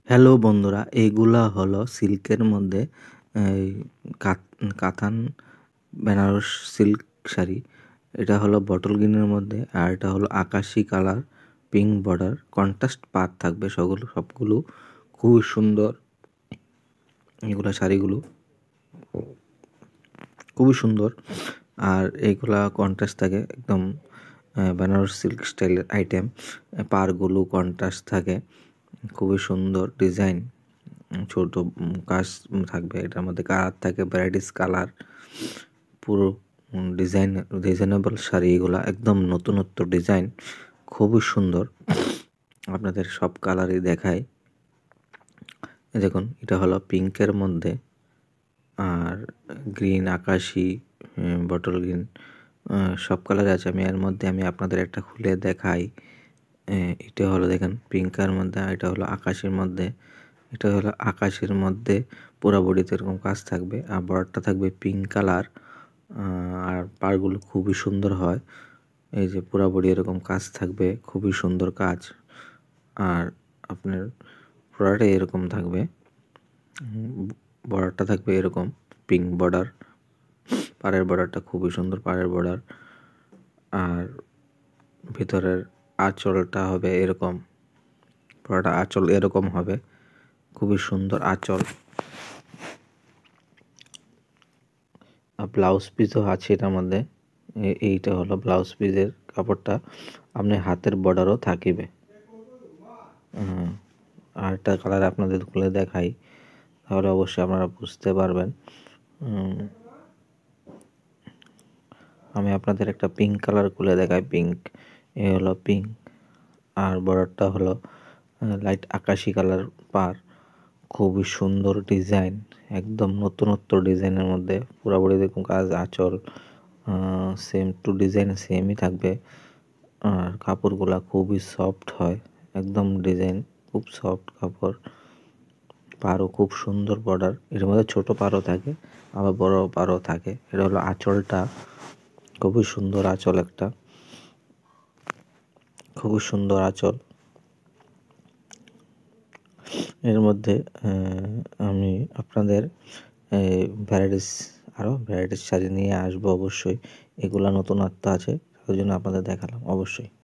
Hello বন্ধুরা, এইগুলা হলো সিল্কের মধ্যে এই কাতান বেনারস সিল্ক শাড়ি। এটা হলো বটল গ্রিনের মধ্যে, আর এটা হলো আকাশি কালার, পিঙ্ক বর্ডার, কন্ট্রাস্ট পাড় থাকবে সবগুলো খুবই সুন্দর। এগুলা শাড়িগুলো খুবই সুন্দর, আর এইগুলা কন্ট্রাস্ট থাকে একদম বেনারস সিল্ক স্টাইলের আইটেম। পাড়গুলো কন্ট্রাস্ট থাকে, খুবই সুন্দর ডিজাইন। ছোট কাজ থাকবে, এটার মধ্যে কালার থাকে, ভ্যারাইটিস কালার। পুরো ডিজাইনেবল শাড়ি, এগুলা একদম নতুনত্ব ডিজাইন, খুবই সুন্দর। আপনাদের সব কালারই দেখায়। দেখুন, এটা হলো পিঙ্কের মধ্যে, আর গ্রিন, আকাশি, বটল গ্রিন, সব কালার আছে। এর মধ্যে আমি আপনাদের একটা খুলে দেখাই। এটা হলো দেখেন পিঙ্কের মধ্যে, এটা হলো আকাশের মধ্যে। এটা হলো আকাশের মধ্যে পুরা বডিতে এরকম কাজ থাকবে, আর বর্ডারটা থাকবে পিঙ্ক কালার। আর পাড়গুলো খুবই সুন্দর হয়। এই যে পুরা বডি এরকম কাজ থাকবে, খুবই সুন্দর কাজ। আর আপনার পুরাটাই এরকম থাকবে, বর্ডারটা থাকবে এরকম পিঙ্ক বর্ডার। পাড়ের বর্ডারটা খুবই সুন্দর, পাড়ের বর্ডার। আর ভিতরের আঁচলটা হবে এরকম, পুরাটা আঁচল এরকম হবে, খুবই সুন্দর আঁচল। ব্লাউজ পিসও আছে এটার মধ্যে। এইটা হলো ব্লাউজ পিসের কাপড়টা, আপনি হাতের বর্ডারও থাকিবে। আর একটা কালার আপনাদের খুলে দেখাই, তাহলে অবশ্যই আপনারা বুঝতে পারবেন। আমি আপনাদের একটা পিঙ্ক কালার খুলে দেখাই। পিঙ্ক, এ হলো পিঙ্ক, আর বর্ডারটা হলো লাইট আকাশি কালার পার। খুবই সুন্দর ডিজাইন, একদম নতুনত্ব ডিজাইনের মধ্যে। পুরোপুরি দেখুন কাজ, আঁচল সেম টু ডিজাইন সেমই থাকবে। আর কাপড়গুলা খুবই সফট হয়, একদম ডিজাইন খুব সফট কাপড়। পাড়ও খুব সুন্দর বর্ডার, এর মধ্যে ছোট পাড়ও থাকে, আবার বড় পাড়ও থাকে। এটা হলো আঁচলটা, খুবই সুন্দর আঁচল, একটা খুবই সুন্দর আঁচল। এর মধ্যে আমি আপনাদের ভ্যারাইটিস শাড়ি নিয়ে আসবো অবশ্যই। এগুলা নতুনত্ব আছে, তার জন্য আপনাদের দেখালাম অবশ্যই।